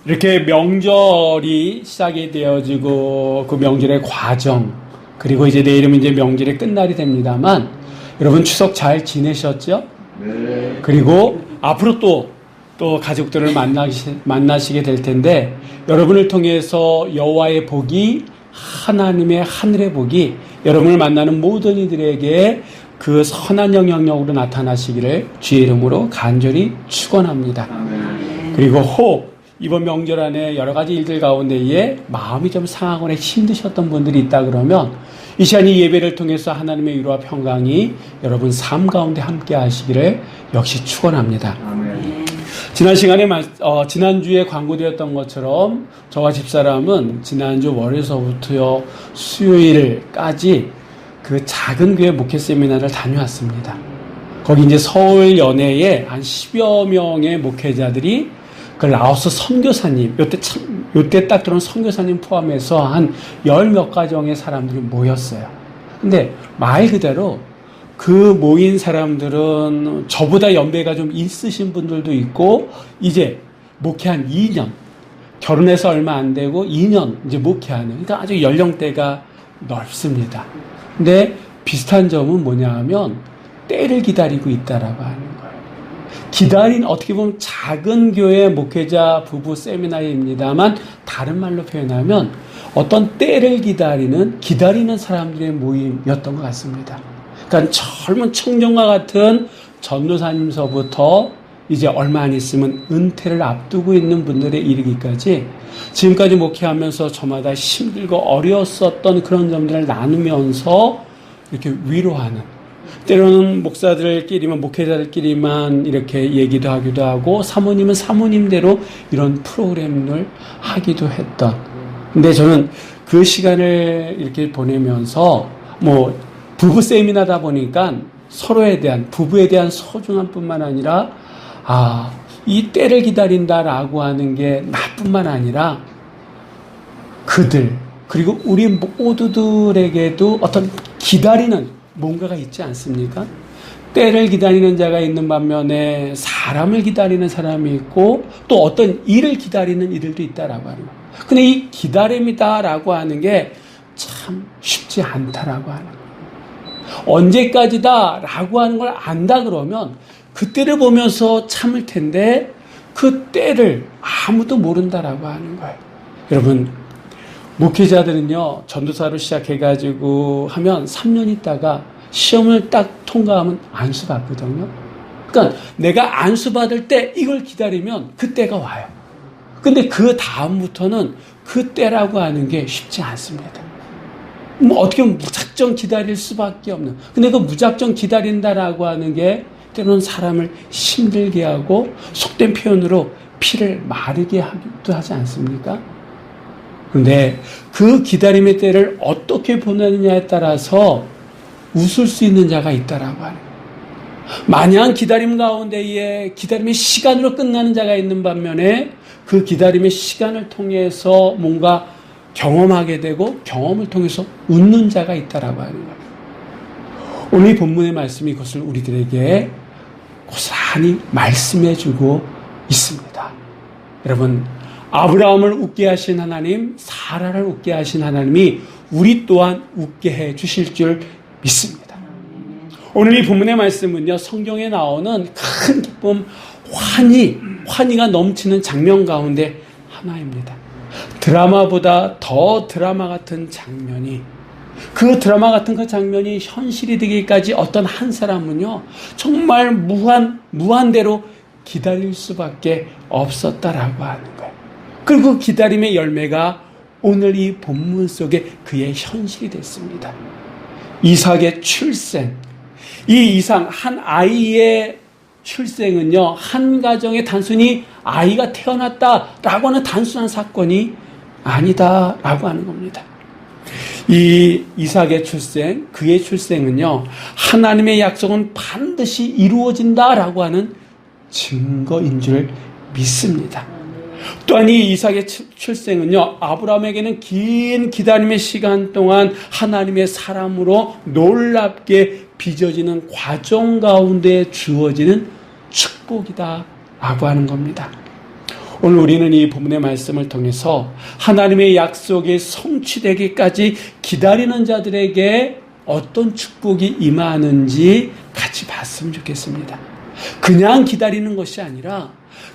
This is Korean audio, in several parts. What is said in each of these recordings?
이렇게 명절이 시작이 되어지고 그 명절의 과정, 그리고 이제 내일은 이제 명절의 끝날이 됩니다만, 여러분 추석 잘 지내셨죠? 네. 그리고 앞으로 또 가족들을 만나시게 될 텐데, 여러분을 통해서 여호와의 복이, 하나님의 하늘의 복이 여러분을 만나는 모든 이들에게 그 선한 영향력으로 나타나시기를 주의 이름으로 간절히 축원합니다. 그리고 이번 명절 안에 여러 가지 일들 가운데에 마음이 좀 상하거나 힘드셨던 분들이 있다 그러면, 이 시간 이 예배를 통해서 하나님의 위로와 평강이 여러분 삶 가운데 함께 하시기를 역시 축원합니다. 지난 시간에 지난주에 광고되었던 것처럼 저와 집사람은 지난주 월요일서부터 수요일까지 그 작은 교회 목회 세미나를 다녀왔습니다. 거기 이제 서울 연회에 한 10여 명의 목회자들이 그 라오스 선교사님, 요때 딱 들어온 선교사님 포함해서 한 10몇 가정의 사람들이 모였어요. 근데 말 그대로 그 모인 사람들은 저보다 연배가 좀 있으신 분들도 있고, 이제 목회한 2년, 결혼해서 얼마 안 되고 2년 이제 목회하는, 그러니까 아주 연령대가 넓습니다. 근데 비슷한 점은 뭐냐 하면 때를 기다리고 있다라고 하는 거예요. 어떻게 보면 작은 교회 목회자 부부 세미나입니다만, 다른 말로 표현하면 어떤 때를 기다리는 사람들의 모임이었던 것 같습니다. 그러니까 젊은 청년과 같은 전도사님서부터 이제 얼마 안 있으면 은퇴를 앞두고 있는 분들에 이르기까지 지금까지 목회하면서 저마다 힘들고 어려웠었던 그런 점들을 나누면서 이렇게 위로하는, 때로는 목사들끼리만, 목회자들끼리만 이렇게 얘기도 하기도 하고, 사모님은 사모님대로 이런 프로그램을 하기도 했던. 근데 저는 그 시간을 이렇게 보내면서 부부 세미나다 보니까 서로에 대한, 부부에 대한 소중함 뿐만 아니라, 이 때를 기다린다라고 하는 게 나뿐만 아니라 그들, 그리고 우리 모두들에게도 어떤 기다리는 뭔가가 있지 않습니까? 때를 기다리는 자가 있는 반면에 사람을 기다리는 사람이 있고, 또 어떤 일을 기다리는 이들도 있다라고 하는 거예요. 근데 이 기다림이다라고 하는 게 참 쉽지 않다라고 하는 거예요. 언제까지다라고 하는 걸 안다 그러면 그 때를 보면서 참을 텐데, 그 때를 아무도 모른다라고 하는 거예요. 여러분, 목회자들은요, 전도사로 시작해가지고 하면 3년 있다가 시험을 딱 통과하면 안수 받거든요. 그러니까 내가 안수 받을 때 이걸 기다리면 그 때가 와요. 근데 그 다음부터는 그 때라고 하는 게 쉽지 않습니다. 어떻게 보면 무작정 기다릴 수밖에 없는. 근데 그 무작정 기다린다라고 하는 게 때로는 사람을 힘들게 하고, 속된 표현으로 피를 마르게 하기도 하지 않습니까? 그런데 그 기다림의 때를 어떻게 보내느냐에 따라서 웃을 수 있는 자가 있다라고 하는 거예요. 마냥 기다림 가운데에 기다림의 시간으로 끝나는 자가 있는 반면에, 그 기다림의 시간을 통해서 뭔가 경험하게 되고 경험을 통해서 웃는 자가 있다라고 하는 거예요. 오늘 이 본문의 말씀이 그것을 우리들에게 고스란히 말씀해주고 있습니다. 여러분, 아브라함을 웃게 하신 하나님, 사라를 웃게 하신 하나님이 우리 또한 웃게 해 주실 줄 믿습니다. 오늘 이 본문의 말씀은요, 성경에 나오는 큰 기쁨, 환희가 넘치는 장면 가운데 하나입니다. 드라마보다 더 드라마 같은 장면이, 그 드라마 같은 그 장면이 현실이 되기까지 어떤 한 사람은요, 정말 무한대로 기다릴 수밖에 없었다라고 하는 거예요. 그리고 그 기다림의 열매가 오늘 이 본문 속에 그의 현실이 됐습니다. 이삭의 출생. 이 이삭, 한 아이의 출생은요, 한 가정에 단순히 아이가 태어났다라고 하는 단순한 사건이 아니다라고 하는 겁니다. 이 이삭의 출생, 그의 출생은요, 하나님의 약속은 반드시 이루어진다라고 하는 증거인 줄 믿습니다. 또한 이 이삭의 출생은요, 아브라함에게는 긴 기다림의 시간 동안 하나님의 사람으로 놀랍게 빚어지는 과정 가운데 주어지는 축복이다라고 하는 겁니다. 오늘 우리는 이 본문의 말씀을 통해서 하나님의 약속이 성취되기까지 기다리는 자들에게 어떤 축복이 임하는지 같이 봤으면 좋겠습니다. 그냥 기다리는 것이 아니라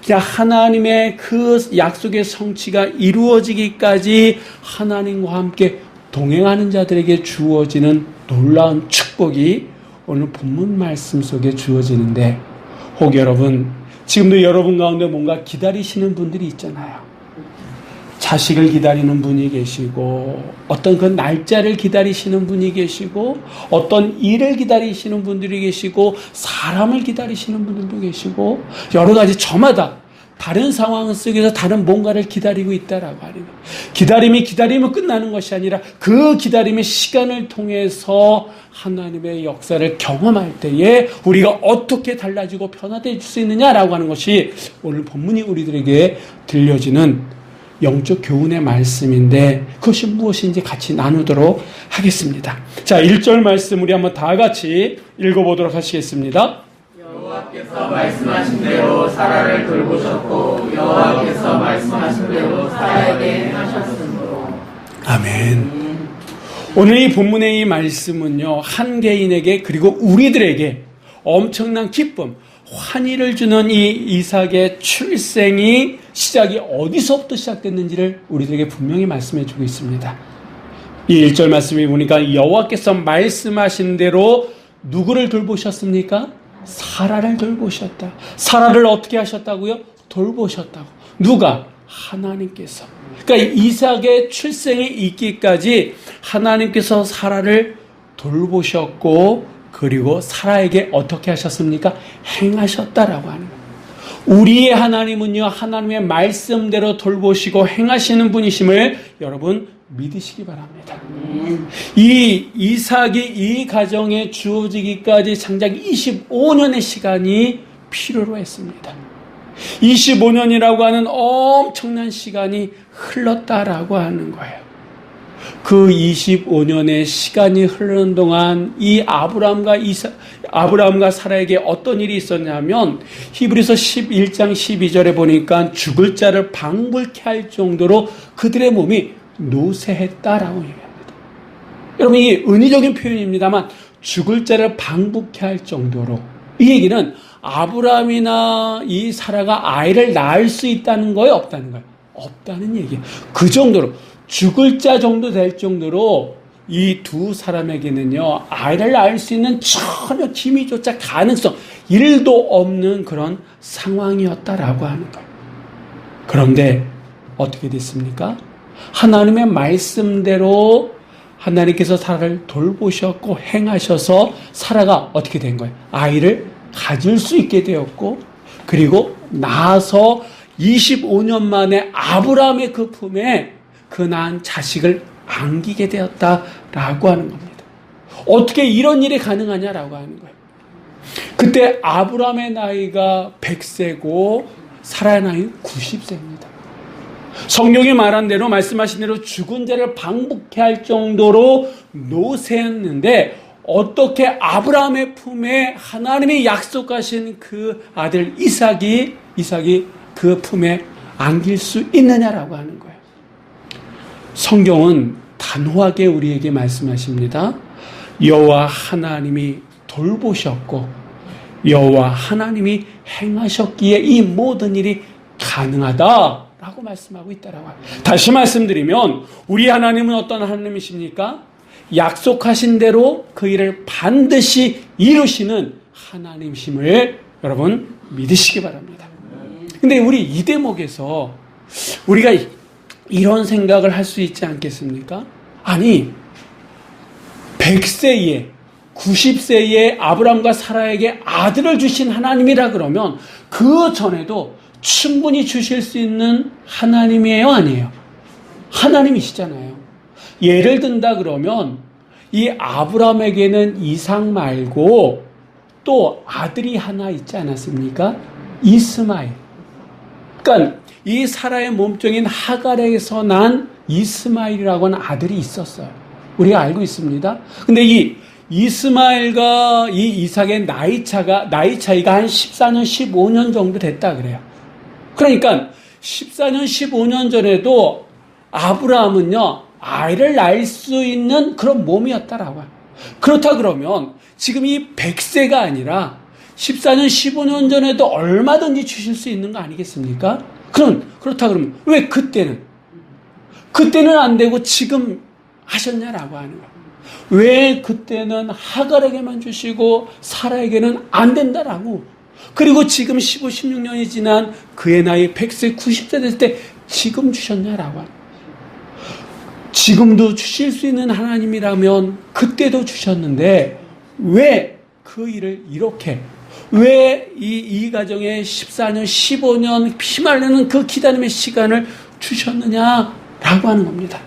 그냥 하나님의 그 약속의 성취가 이루어지기까지 하나님과 함께 동행하는 자들에게 주어지는 놀라운 축복이 오늘 본문 말씀 속에 주어지는데, 혹 여러분 지금도 여러분 가운데 뭔가 기다리시는 분들이 있잖아요. 자식을 기다리는 분이 계시고, 어떤 그 날짜를 기다리시는 분이 계시고, 어떤 일을 기다리시는 분들이 계시고, 사람을 기다리시는 분들도 계시고, 여러 가지 저마다 다른 상황 속에서 다른 뭔가를 기다리고 있다라고 하는 거예요. 기다림이 기다리면 끝나는 것이 아니라 그 기다림의 시간을 통해서 하나님의 역사를 경험할 때에 우리가 어떻게 달라지고 변화될 수 있느냐라고 하는 것이 오늘 본문이 우리들에게 들려지는 영적 교훈의 말씀인데, 그것이 무엇인지 같이 나누도록 하겠습니다. 자, 1절 말씀 우리 한번 다 같이 읽어보도록 하시겠습니다. 여호와께서 말씀하신 대로 사라를 돌보셨고 여호와께서 말씀하신 대로 사라에게 행하셨으므로. 아멘. 오늘 이 본문의 이 말씀은요, 한 개인에게 그리고 우리들에게 엄청난 기쁨, 환희를 주는 이 이삭의 출생이 시작이 어디서부터 시작됐는지를 우리들에게 분명히 말씀해 주고 있습니다. 이 1절 말씀에 보니까 여호와께서 말씀하신 대로 누구를 돌보셨습니까? 사라를 돌보셨다. 사라를 어떻게 하셨다고요? 돌보셨다고. 누가? 하나님께서. 그러니까 이삭의 출생이 있기까지 하나님께서 사라를 돌보셨고, 그리고 사라에게 어떻게 하셨습니까? 행하셨다라고 하는 거예요. 우리의 하나님은요, 하나님의 말씀대로 돌보시고 행하시는 분이심을 여러분 믿으시기 바랍니다. 이 이삭이 이 가정에 주어지기까지 장작 25년의 시간이 필요로 했습니다. 25년이라고 하는 엄청난 시간이 흘렀다라고 하는 거예요. 그 25년의 시간이 흐르는 동안 이 아브라함과 사라에게 어떤 일이 있었냐면, 히브리서 11장 12절에 보니까 죽을 자를 방불케 할 정도로 그들의 몸이 노쇠했다라고 얘기합니다. 여러분, 이게 은유적인 표현입니다만 죽을 자를 방불케 할 정도로, 이 얘기는 아브라함이나 이 사라가 아이를 낳을 수 있다는 거예요, 없다는 거예요? 없다는 얘기예요. 그 정도로, 죽을 자 정도 될 정도로 이 두 사람에게는요, 아이를 낳을 수 있는 전혀 기미조차 가능성 1도 없는 그런 상황이었다라고 하는 거예요. 그런데 어떻게 됐습니까? 하나님의 말씀대로 하나님께서 사라를 돌보셨고 행하셔서 사라가 어떻게 된 거예요? 아이를 가질 수 있게 되었고, 그리고 낳아서 25년 만에 아브라함의 그 품에 그 낳은 자식을 안기게 되었다라고 하는 겁니다. 어떻게 이런 일이 가능하냐라고 하는 거예요. 그때 아브라함의 나이가 100세고 사라의 나이는 90세입니다. 성경이 말한 대로, 말씀하신 대로 죽은 자를 방북케 할 정도로 노쇠했는데, 어떻게 아브라함의 품에 하나님이 약속하신 그 아들 이삭이 그 품에 안길 수 있느냐라고 하는 거예요. 성경은 단호하게 우리에게 말씀하십니다. 여호와 하나님이 돌보셨고 여호와 하나님이 행하셨기에 이 모든 일이 가능하다라고 말씀하고 있다라고 합니다. 다시 말씀드리면 우리 하나님은 어떤 하나님이십니까? 약속하신 대로 그 일을 반드시 이루시는 하나님이심을 여러분 믿으시기 바랍니다. 근데 우리 이 대목에서 우리가 이런 생각을 할 수 있지 않겠습니까? 아니, 100세에 90세에 아브라함과 사라에게 아들을 주신 하나님이라 그러면 그 전에도 충분히 주실 수 있는 하나님이에요, 아니에요? 하나님이시잖아요. 예를 든다 그러면 이 아브라함에게는 이삭 말고 또 아들이 하나 있지 않았습니까? 이스마엘. 그러니까 이 사라의 몸종인 하갈에서 난 이스마엘이라고 하는 아들이 있었어요. 우리가 알고 있습니다. 근데 이 이스마엘과 이 이삭의 나이 차이가 한 14년, 15년 정도 됐다 그래요. 그러니까 14년, 15년 전에도 아브라함은요, 아이를 낳을 수 있는 그런 몸이었다라고요. 그렇다 그러면 지금 이 100세가 아니라 14년, 15년 전에도 얼마든지 주실 수 있는 거 아니겠습니까? 그렇다 그러면 왜 그때는 안 되고 지금 하셨냐라고 하는 거예요. 왜 그때는 하갈에게만 주시고 사라에게는 안 된다라고. 그리고 지금 15, 16년이 지난 그의 나이 100세, 90세 됐을 때 지금 주셨냐라고 하는 거예요. 지금도 주실 수 있는 하나님이라면 그때도 주셨는데 왜 그 일을 이렇게 왜 이 가정에 14년, 15년 피말르는 그 기다림의 시간을 주셨느냐라고 하는 겁니다.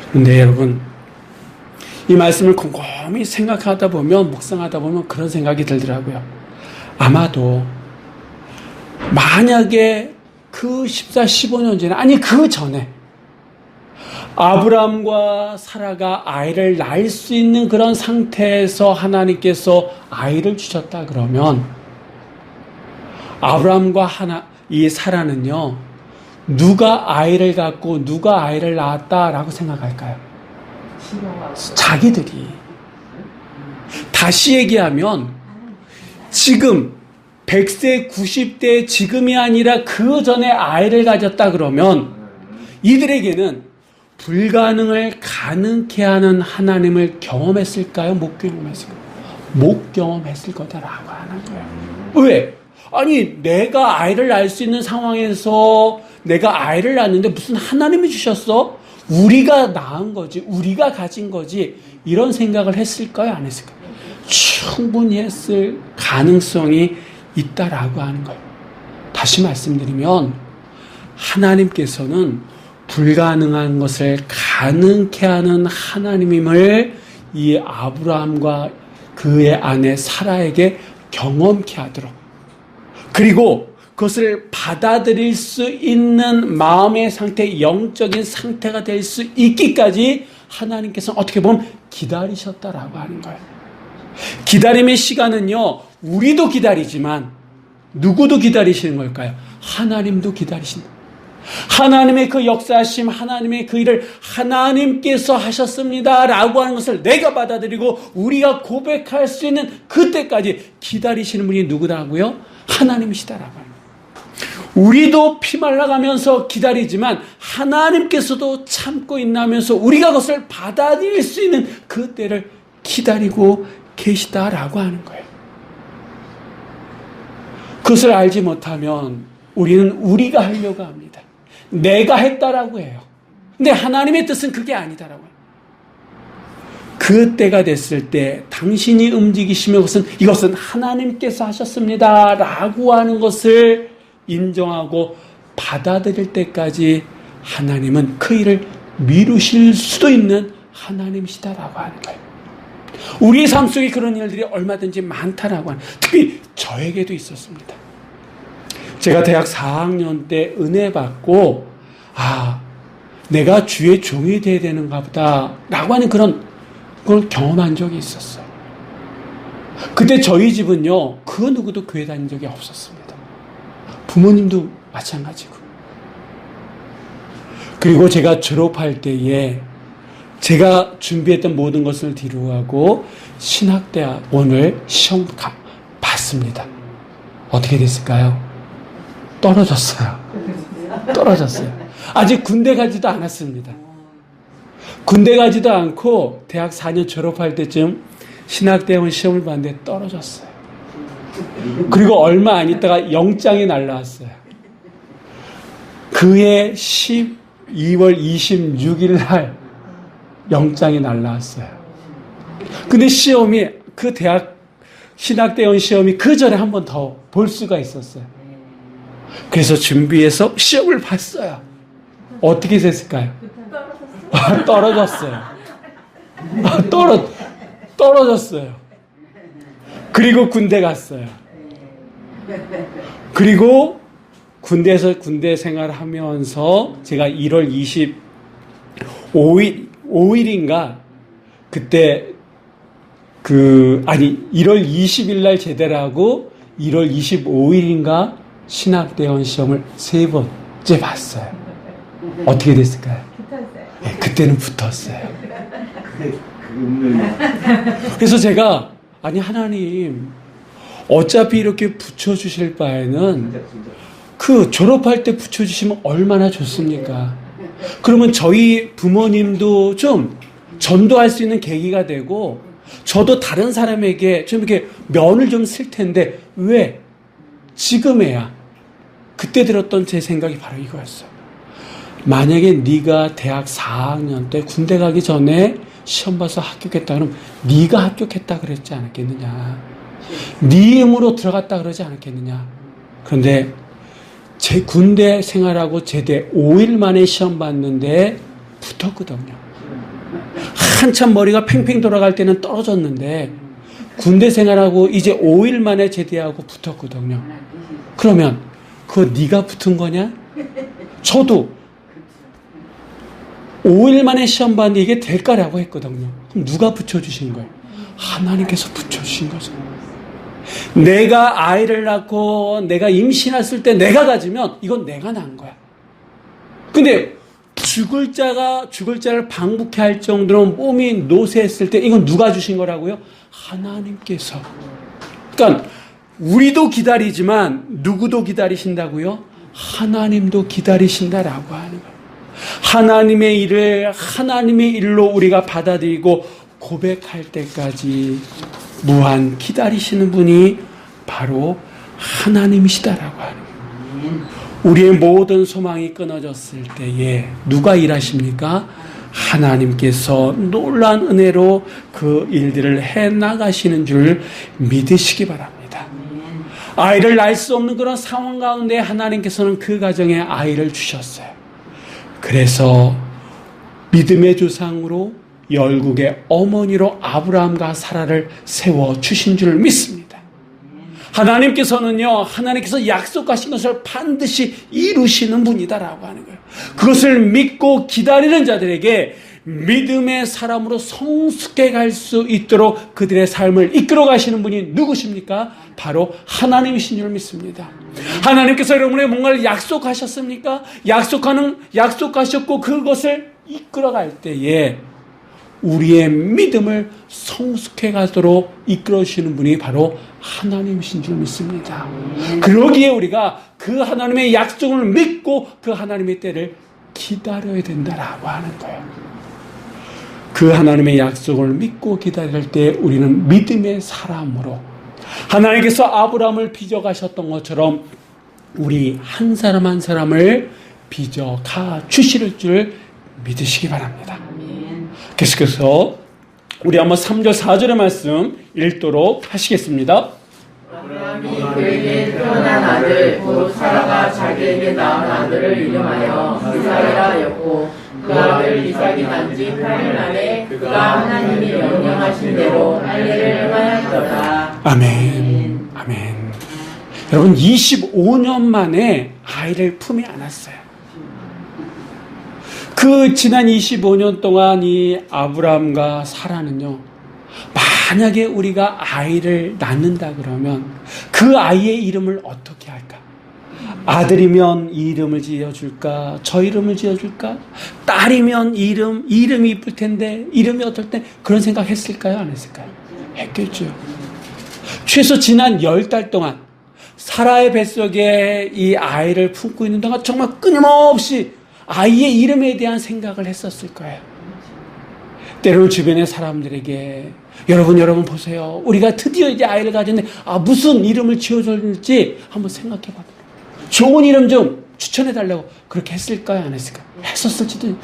그런데 여러분, 이 말씀을 곰곰이 생각하다 보면, 묵상하다 보면 그런 생각이 들더라고요. 아마도 만약에 그 14, 15년 전에, 아니 그 전에 아브라함과 사라가 아이를 낳을 수 있는 그런 상태에서 하나님께서 아이를 주셨다 그러면 아브라함과 이 사라는요, 누가 아이를 갖고 누가 아이를 낳았다라고 생각할까요? 자기들이. 다시 얘기하면 지금 100세, 90대 지금이 아니라 그 전에 아이를 가졌다 그러면 이들에게는 불가능을 가능케 하는 하나님을 경험했을까요? 못 경험했을까요? 못 경험했을 거다라고 하는 거예요. 왜? 아니 내가 아이를 낳을 수 있는 상황에서 내가 아이를 낳았는데 무슨 하나님이 주셨어? 우리가 낳은 거지, 우리가 가진 거지, 이런 생각을 했을까요? 안 했을까요? 충분히 했을 가능성이 있다라고 하는 거예요. 다시 말씀드리면 하나님께서는 불가능한 것을 가능케 하는 하나님임을 이 아브라함과 그의 아내 사라에게 경험케 하도록, 그리고 그것을 받아들일 수 있는 마음의 상태, 영적인 상태가 될 수 있기까지 하나님께서는 어떻게 보면 기다리셨다라고 하는 거예요. 기다림의 시간은요, 우리도 기다리지만 누구도 기다리시는 걸까요? 하나님도 기다리신다. 하나님의 그 역사하심, 하나님의 그 일을 하나님께서 하셨습니다라고 하는 것을 내가 받아들이고 우리가 고백할 수 있는 그때까지 기다리시는 분이 누구라고요? 하나님이시다라고 합니다. 우리도 피말라가면서 기다리지만 하나님께서도 참고 있나면서 우리가 그것을 받아들일 수 있는 그때를 기다리고 계시다라고 하는 거예요. 그것을 알지 못하면 우리는 우리가 하려고 합니다. 내가 했다라고 해요. 근데 하나님의 뜻은 그게 아니다라고 해요. 그 때가 됐을 때 당신이 움직이시면 이것은 하나님께서 하셨습니다라고 하는 것을 인정하고 받아들일 때까지 하나님은 그 일을 미루실 수도 있는 하나님이시다라고 하는 거예요. 우리의 삶 속에 그런 일들이 얼마든지 많다라고 하는, 특히 저에게도 있었습니다. 제가 대학 4학년 때 은혜 받고 내가 주의 종이 돼야 되는가 보다 라고 하는 그걸 경험한 적이 있었어요. 그때 저희 집은요, 그 누구도 교회 다닌 적이 없었습니다. 부모님도 마찬가지고. 그리고 제가 졸업할 때에 제가 준비했던 모든 것을 뒤로하고 신학대학원을 시험 봤습니다. 어떻게 됐을까요? 떨어졌어요. 아직 군대 가지도 않았습니다. 군대 가지도 않고 대학 4년 졸업할 때쯤 신학대학원 시험을 봤는데 떨어졌어요. 그리고 얼마 안 있다가 영장이 날라왔어요. 그해 12월 26일 날 영장이 날라왔어요. 근데 시험이, 그 대학 신학대원 시험이 그 전에 한 번 더 볼 수가 있었어요. 그래서 준비해서 시험을 봤어요. 어떻게 됐을까요? 떨어졌어요. 떨어졌어요. 그리고 군대 갔어요. 그리고 군대에서 군대 생활하면서 제가 1월 25일인가 그때 1월 20일 날 제대를 하고 1월 25일인가 신학대원 시험을 3번째 봤어요. 어떻게 됐을까요? 네, 그때는 붙었어요. 그래서 제가 아니 하나님 어차피 이렇게 붙여주실 바에는 그 졸업할 때 붙여주시면 얼마나 좋습니까? 그러면 저희 부모님도 좀 전도할 수 있는 계기가 되고 저도 다른 사람에게 좀 이렇게 면을 좀 쓸 텐데 왜 지금에야 그때 들었던 제 생각이 바로 이거였어요. 만약에 네가 대학 4학년 때 군대 가기 전에 시험 봐서 합격했다 그러면 네가 합격했다 그랬지 않았겠느냐. 네 힘으로 들어갔다 그러지 않았겠느냐. 그런데 제 군대 생활하고 제대 5일 만에 시험 봤는데 붙었거든요. 한참 머리가 팽팽 돌아갈 때는 떨어졌는데 군대 생활하고 이제 5일 만에 제대하고 붙었거든요. 그러면 그거 네가 붙은 거냐? 저도 5일 만에 시험 봤는데 이게 될까라고 했거든요. 그럼 누가 붙여주신 거예요? 하나님께서 붙여주신 거죠. 내가 아이를 낳고 내가 임신했을 때 내가 가지면 이건 내가 낳은 거야. 근데 죽을 자를 방북해 할 정도로 몸이 노쇠했을 때 이건 누가 주신 거라고요? 하나님께서. 그러니까 우리도 기다리지만 누구도 기다리신다고요? 하나님도 기다리신다라고 하는 거예요. 하나님의 일로 우리가 받아들이고 고백할 때까지 무한 기다리시는 분이 바로 하나님이시다라고 하는 거예요. 우리의 모든 소망이 끊어졌을 때에 누가 일하십니까? 하나님께서 놀라운 은혜로 그 일들을 해나가시는 줄 믿으시기 바랍니다. 아이를 낳을 수 없는 그런 상황 가운데 하나님께서는 그 가정에 아이를 주셨어요. 그래서 믿음의 조상으로 열국의 어머니로 아브라함과 사라를 세워주신 줄 믿습니다. 하나님께서 약속하신 것을 반드시 이루시는 분이다라고 하는 거예요. 그것을 믿고 기다리는 자들에게 믿음의 사람으로 성숙해 갈 수 있도록 그들의 삶을 이끌어 가시는 분이 누구십니까? 바로 하나님이신 줄 믿습니다. 하나님께서 여러분의 뭔가를 약속하셨습니까? 약속하셨고 그것을 이끌어 갈 때에 우리의 믿음을 성숙해 가도록 이끌어 주시는 분이 바로 하나님이신 줄 믿습니다. 그러기에 우리가 그 하나님의 약속을 믿고 그 하나님의 때를 기다려야 된다라고 하는 거예요. 그 하나님의 약속을 믿고 기다릴 때 우리는 믿음의 사람으로 하나님께서 아브라함을 빚어가셨던 것처럼 우리 한 사람 한 사람을 빚어가 주실 줄 믿으시기 바랍니다. 계속해서 우리 한번 3절 4절의 말씀 읽도록 하시겠습니다. 아브라함이 그에게 태어난 아들 곧 사라가 자기에게 낳은 아들을 이름하여 이삭이라 하였고 그 아들 이삭이 난 지 8년 만에 그가 하나님이 명령하신 대로 할례를 행하였더라. 아멘. 아멘. 여러분 25년 만에 아이를 품에 안았어요. 그 지난 25년 동안 이 아브라함과 사라는요, 만약에 우리가 아이를 낳는다 그러면 그 아이의 이름을 어떻게 할까? 아들이면 이 이름을 지어줄까? 저 이름을 지어줄까? 딸이면 이름이 이쁠 텐데 이름이 어떨 때 그런 생각 했을까요? 안 했을까요? 했겠죠. 최소 지난 10달 동안 사라의 뱃속에 이 아이를 품고 있는 동안 정말 끊임없이 아이의 이름에 대한 생각을 했었을 거예요. 때로는 주변의 사람들에게 여러분 보세요. 우리가 드디어 이제 아이를 가졌는데 무슨 이름을 지어줄지 한번 생각해 봐요. 좋은 이름 좀 추천해 달라고 그렇게 했을까요? 안 했을까요? 했었을지도.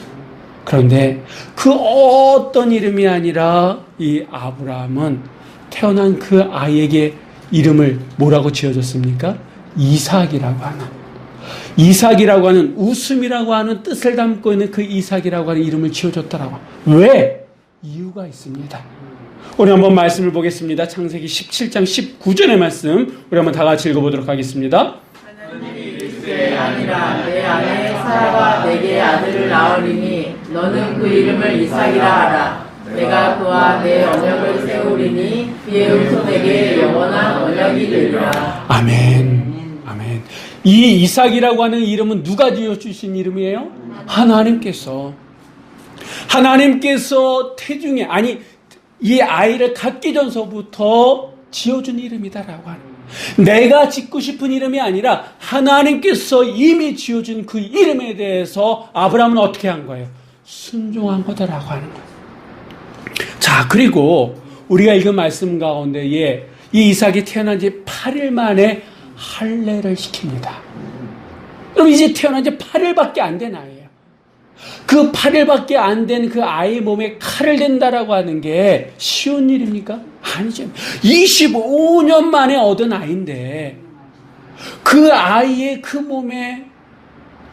그런데 그 어떤 이름이 아니라 이 아브라함은 태어난 그 아이에게 이름을 뭐라고 지어줬습니까? 이삭이라고 하는, 이삭이라고 하는 웃음이라고 하는 뜻을 담고 있는 그 이삭이라고 하는 이름을 지어줬더라고. 왜? 이유가 있습니다. 우리 한번 말씀을 보겠습니다. 창세기 17장 19절의 말씀 우리 한번 다 같이 읽어보도록 하겠습니다. 하나님이 이르시되 아니라 내 아내 사라가 내게 아들을 낳으리니 너는 그 이름을 이삭이라 하라. 내가 그와 내 언약을 세우리니 그의 후손에게 영원한 언약이 되리라. 아멘. 아멘. 이 이삭이라고 하는 이름은 누가 지어주신 이름이에요? 하나님께서 태중에, 아니 이 아이를 갖기 전서부터 지어준 이름이다라고 하는 거예요. 내가 짓고 싶은 이름이 아니라 하나님께서 이미 지어준 그 이름에 대해서 아브라함은 어떻게 한 거예요? 순종한 거다라고 하는 거예요. 자, 그리고 우리가 읽은 말씀 가운데에 이 이삭이 태어난 지 8일 만에 할례를 시킵니다. 그럼 이제 태어난 지 8일밖에 안 된 아이예요. 그 8일밖에 안 된 그 아이 몸에 칼을 댄다라고 하는 게 쉬운 일입니까? 아니죠. 25년 만에 얻은 아이인데 그 아이의 그 몸에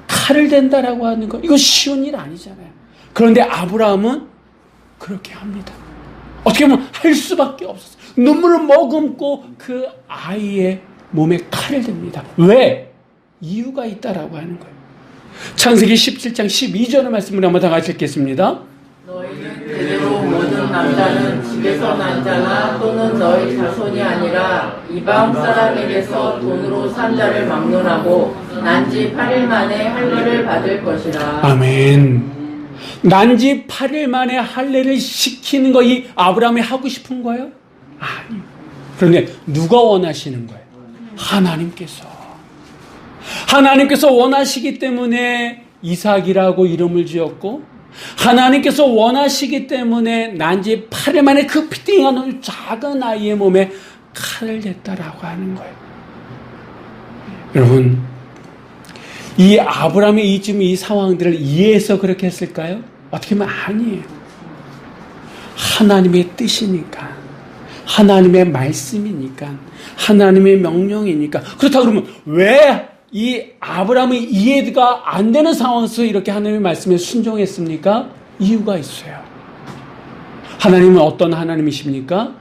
칼을 댄다라고 하는 거, 이거 쉬운 일 아니잖아요. 그런데 아브라함은 그렇게 합니다. 어떻게 보면 할 수밖에 없었어요. 눈물을 머금고 그 아이의 몸에 칼을 댑니다. 왜? 이유가 있다라고 하는 거예요. 창세기 17장 12절의 말씀을 한번 다 같이 읽겠습니다. 너희는 대대로 모든 남자는 집에서 난 자나 또는 너희 자손이 아니라 이방 사람에게서 돈으로 산 자를 막론하고 난지 8일 만에 할례를 받을 것이라. 아멘. 난지 8일 만에 할례를 시키는 거 이 아브라함이 하고 싶은 거예요? 아니요. 그런데 누가 원하시는 거예요? 하나님께서 원하시기 때문에 이삭이라고 이름을 지었고, 하나님께서 원하시기 때문에 난지 8일 만에 그 피팅하는 작은 아이의 몸에 칼을 댔다라고 하는 거예요. 여러분, 이 아브라함이 지금 이 상황들을 이해해서 그렇게 했을까요? 어떻게 보면 아니에요. 하나님의 뜻이니까, 하나님의 말씀이니까, 하나님의 명령이니까. 그렇다 그러면 왜 이 아브라함의 이해가 안 되는 상황에서 이렇게 하나님의 말씀에 순종했습니까? 이유가 있어요. 하나님은 어떤 하나님이십니까?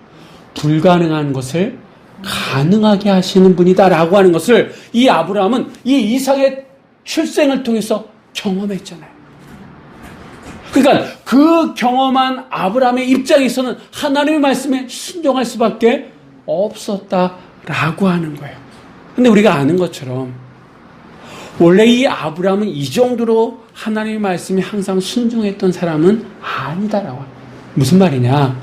불가능한 것을 가능하게 하시는 분이다라고 하는 것을 이 아브라함은 이 이삭의 출생을 통해서 경험했잖아요. 그러니까 그 경험한 아브라함의 입장에서는 하나님의 말씀에 순종할 수밖에 없었다라고 하는 거예요. 근데 우리가 아는 것처럼 원래 이 아브라함은 이 정도로 하나님의 말씀에 항상 순종했던 사람은 아니다라고 합니다. 무슨 말이냐?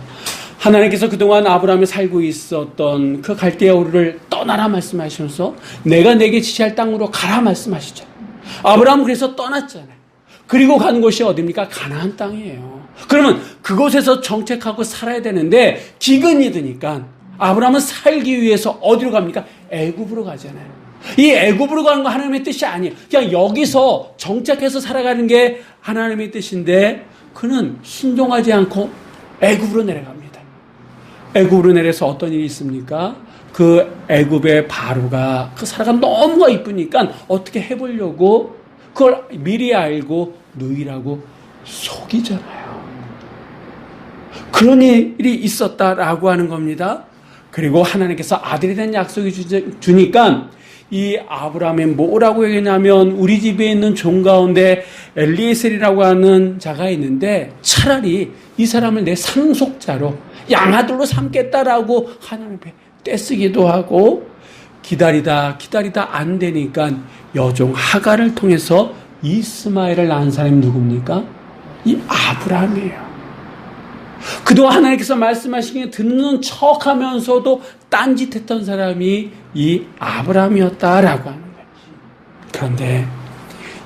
하나님께서 그동안 아브라함이 살고 있었던 그 갈대아 우르를 떠나라 말씀하시면서 내가 내게 지시할 땅으로 가라 말씀하시죠. 아브라함은 그래서 떠났잖아요. 그리고 간 곳이 어디입니까? 가나안 땅이에요. 그러면 그곳에서 정착하고 살아야 되는데 기근이 드니까 아브라함은 살기 위해서 어디로 갑니까? 애굽으로 가잖아요. 이 애굽으로 가는 거 하나님의 뜻이 아니에요. 그냥 여기서 정착해서 살아가는 게 하나님의 뜻인데 그는 순종하지 않고 애굽으로 내려갑니다. 애굽으로 내려서 어떤 일이 있습니까? 그 애굽의 바로가 그 사라가 너무 이쁘니까 어떻게 해보려고 그걸 미리 알고 누이라고 속이잖아요. 그런 일이 있었다라고 하는 겁니다. 그리고 하나님께서 아들에 대한 약속이 주니까 이 아브라함이 뭐라고 얘기냐면 우리 집에 있는 종 가운데 엘리에셀이라고 하는 자가 있는데 차라리 이 사람을 내 상속자로 양아들로 삼겠다라고 하나님 앞에 떼쓰기도 하고 기다리다 안 되니까 여종 하갈을 통해서 이스마엘을 낳은 사람이 누굽니까? 이 아브라함이에요. 그동안 하나님께서 말씀하시기에 듣는 척하면서도 딴짓했던 사람이 이 아브라함이었다라고 하는 거예요. 그런데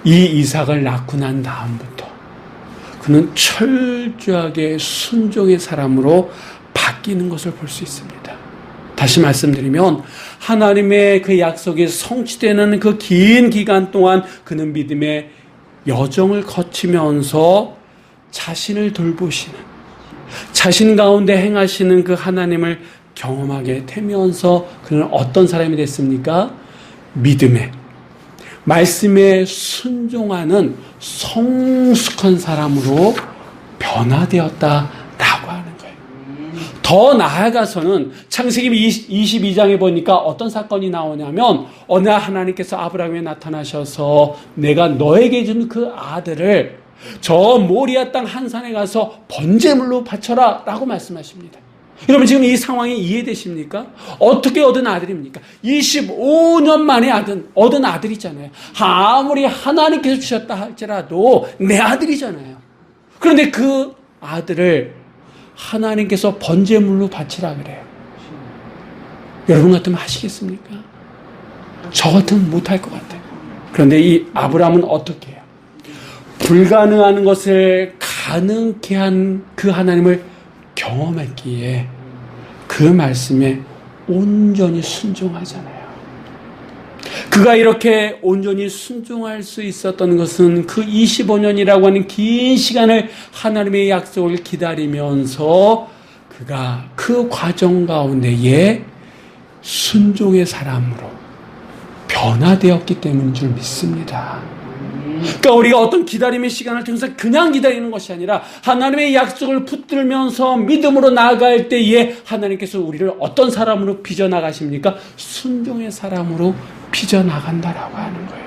이 이삭을 낳고 난 다음부터 그는 철저하게 순종의 사람으로 바뀌는 것을 볼 수 있습니다. 다시 말씀드리면 하나님의 그 약속이 성취되는 그 긴 기간 동안 그는 믿음의 여정을 거치면서 자신을 돌보시는, 자신 가운데 행하시는 그 하나님을 경험하게 되면서 그는 어떤 사람이 됐습니까? 믿음의, 말씀에 순종하는 성숙한 사람으로 변화되었다라고 하는 거예요. 더 나아가서는 창세기 22장에 보니까 어떤 사건이 나오냐면 어느 날 하나님께서 아브라함에 나타나셔서 내가 너에게 준 그 아들을 저 모리아 땅 한산에 가서 번제물로 바쳐라 라고 말씀하십니다. 여러분 지금 이 상황이 이해되십니까? 어떻게 얻은 아들입니까? 25년 만에 얻은 아들이잖아요. 아무리 하나님께서 주셨다 할지라도 내 아들이잖아요. 그런데 그 아들을 하나님께서 번제물로 바치라 그래요. 여러분 같으면 하시겠습니까? 저 같으면 못할 것 같아요. 그런데 이 아브라함은 어떻게 해요? 불가능한 것을 가능케 한 그 하나님을 경험했기에 그 말씀에 온전히 순종하잖아요. 그가 이렇게 온전히 순종할 수 있었던 것은 그 25년이라고 하는 긴 시간을 하나님의 약속을 기다리면서 그가 그 과정 가운데에 순종의 사람으로 변화되었기 때문인 줄 믿습니다. 그러니까 우리가 어떤 기다림의 시간을 통해서 그냥 기다리는 것이 아니라 하나님의 약속을 붙들면서 믿음으로 나아갈 때에 하나님께서 우리를 어떤 사람으로 빚어나가십니까? 순종의 사람으로 빚어나간다라고 하는 거예요.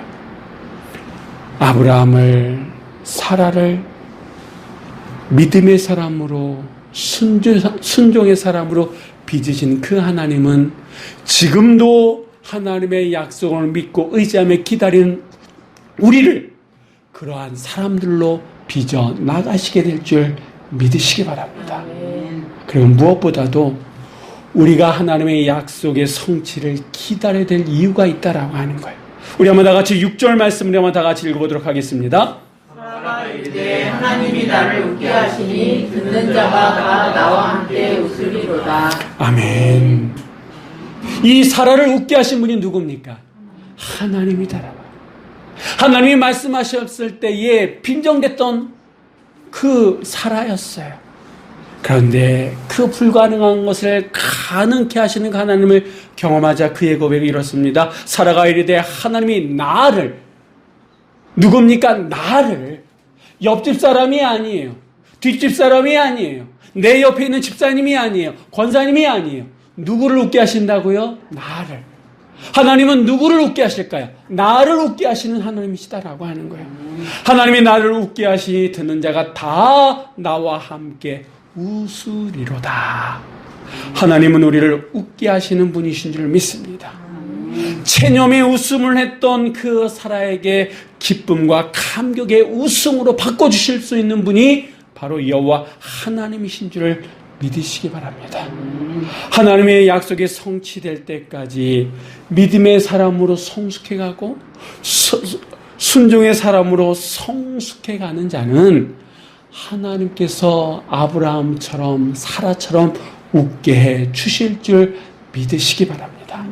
아브라함을, 사라를 믿음의 사람으로, 순종의 사람으로 빚으신 그 하나님은 지금도 하나님의 약속을 믿고 의지하며 기다리는 우리를 그러한 사람들로 빚어 나가시게 될 줄 믿으시기 바랍니다. 그리고 무엇보다도 우리가 하나님의 약속의 성취를 기다려야 될 이유가 있다라고 하는 거예요. 우리 한번 다 같이 6절 말씀을 한번 다 같이 읽어보도록 하겠습니다. 사라가 이르되 하나님이 나를 웃게 하시니 듣는 자가 다 나와 함께 웃으리로다. 아멘. 이 사라를 웃게 하신 분이 누굽니까? 하나님이다라고. 하나님이 말씀하셨을 때에 빈정됐던 그 사라였어요. 그런데 그 불가능한 것을 가능케 하시는 그 하나님을 경험하자 그의 고백이 이렇습니다. 사라가 이르되 하나님이 나를, 누굽니까? 나를, 옆집 사람이 아니에요. 뒷집 사람이 아니에요. 내 옆에 있는 집사님이 아니에요. 권사님이 아니에요. 누구를 웃게 하신다고요? 나를. 하나님은 누구를 웃게 하실까요? 나를 웃게 하시는 하나님이시다라고 하는 거예요. 하나님이 나를 웃게 하시니 듣는 자가 다 나와 함께 웃으리로다. 하나님은 우리를 웃게 하시는 분이신 줄 믿습니다. 체념의 웃음을 했던 그 사라에게 기쁨과 감격의 웃음으로 바꿔주실 수 있는 분이 바로 여호와 하나님이신 줄을 믿으시기 바랍니다. 하나님의 약속이 성취될 때까지 믿음의 사람으로 성숙해가고 순종의 사람으로 성숙해가는 자는 하나님께서 아브라함처럼 사라처럼 웃게 해 주실 줄 믿으시기 바랍니다.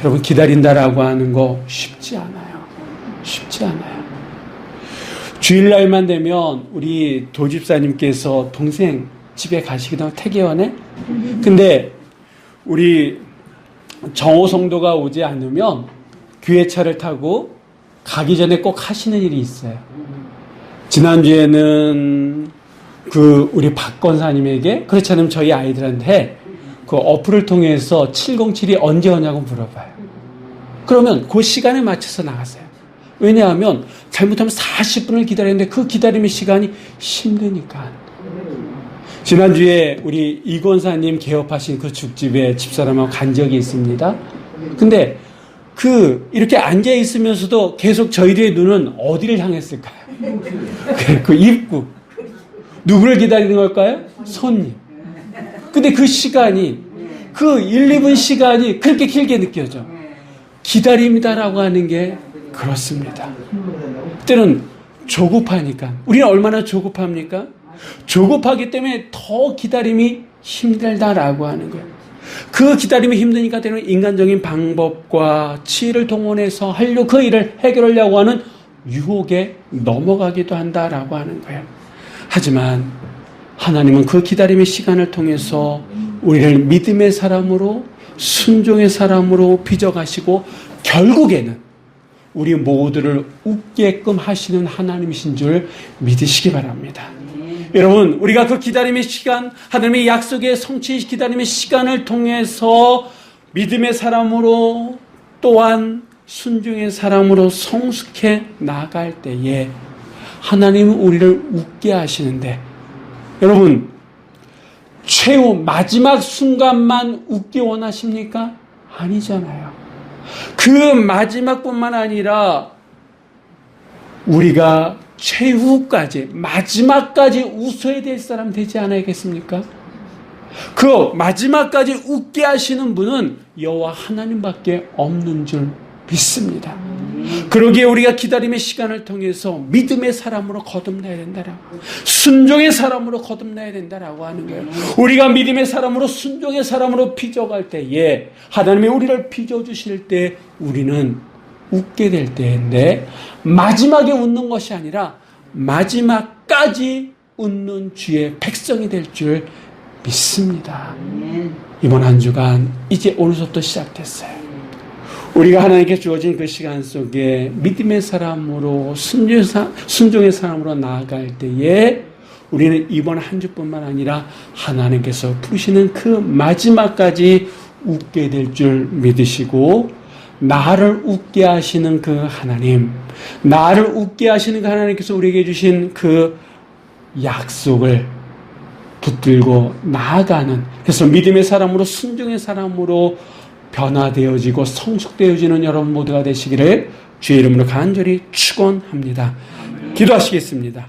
여러분 기다린다라고 하는 거 쉽지 않아요. 쉽지 않아요. 주일날만 되면 우리 도집사님께서 동생 집에 가시기도 하고 태계원에. 근데 우리 정호 성도가 오지 않으면 교회차를 타고 가기 전에 꼭 하시는 일이 있어요. 지난주에는 그 우리 박 권사님에게, 그렇지 않으면 저희 아이들한테 그 어플을 통해서 707이 언제 오냐고 물어봐요. 그러면 그 시간에 맞춰서 나갔어요. 왜냐하면 잘못하면 40분을 기다리는데 그 기다림의 시간이 힘드니까. 지난주에 우리 이 권사님 개업하신 그 죽집에 집사람하고 간 적이 있습니다. 근데 이렇게 앉아 있으면서도 계속 저희들의 눈은 어디를 향했을까요? 그 입구. 누구를 기다리는 걸까요? 손님. 근데 그 시간이, 그 1, 2분 시간이 그렇게 길게 느껴져. 기다림이다라고 하는 게 그렇습니다. 그때는 조급하니까. 우리는 얼마나 조급합니까? 조급하기 때문에 더 기다림이 힘들다라고 하는 거예요. 그 기다림이 힘드니까 때문에 인간적인 방법과 지혜를 동원해서 그 일을 해결하려고 하는 유혹에 넘어가기도 한다라고 하는 거예요. 하지만 하나님은 그 기다림의 시간을 통해서 우리를 믿음의 사람으로, 순종의 사람으로 빚어가시고 결국에는 우리 모두를 웃게끔 하시는 하나님이신 줄 믿으시기 바랍니다. 여러분, 우리가 그 기다림의 시간, 하나님의 약속의 성취 기다림의 시간을 통해서 믿음의 사람으로 또한 순종의 사람으로 성숙해 나갈 때에 하나님은 우리를 웃게 하시는데, 여러분, 최후 마지막 순간만 웃기 원하십니까? 아니잖아요. 그 마지막뿐만 아니라 우리가 최후까지 마지막까지 웃어야 될 사람 되지 않아야겠습니까? 그 마지막까지 웃게 하시는 분은 여호와 하나님밖에 없는 줄 믿습니다. 그러기에 우리가 기다림의 시간을 통해서 믿음의 사람으로 거듭나야 된다라고, 순종의 사람으로 거듭나야 된다라고 하는 거예요. 우리가 믿음의 사람으로, 순종의 사람으로 빚어갈 때에, 하나님이 우리를 빚어주실 때 우리는 웃게 될 때인데, 마지막에 웃는 것이 아니라 마지막까지 웃는 주의 백성이 될 줄 믿습니다. 이번 한 주간 이제 오늘부터 시작됐어요. 우리가 하나님께 주어진 그 시간 속에 믿음의 사람으로, 순종의 사람으로 나아갈 때에 우리는 이번 한 주뿐만 아니라 하나님께서 부르시는 그 마지막까지 웃게 될 줄 믿으시고, 나를 웃게 하시는 그 하나님, 나를 웃게 하시는 그 하나님께서 우리에게 주신 그 약속을 붙들고 나아가는, 그래서 믿음의 사람으로, 순종의 사람으로 변화되어지고 성숙되어지는 여러분 모두가 되시기를 주의 이름으로 간절히 축원합니다. 기도하시겠습니다.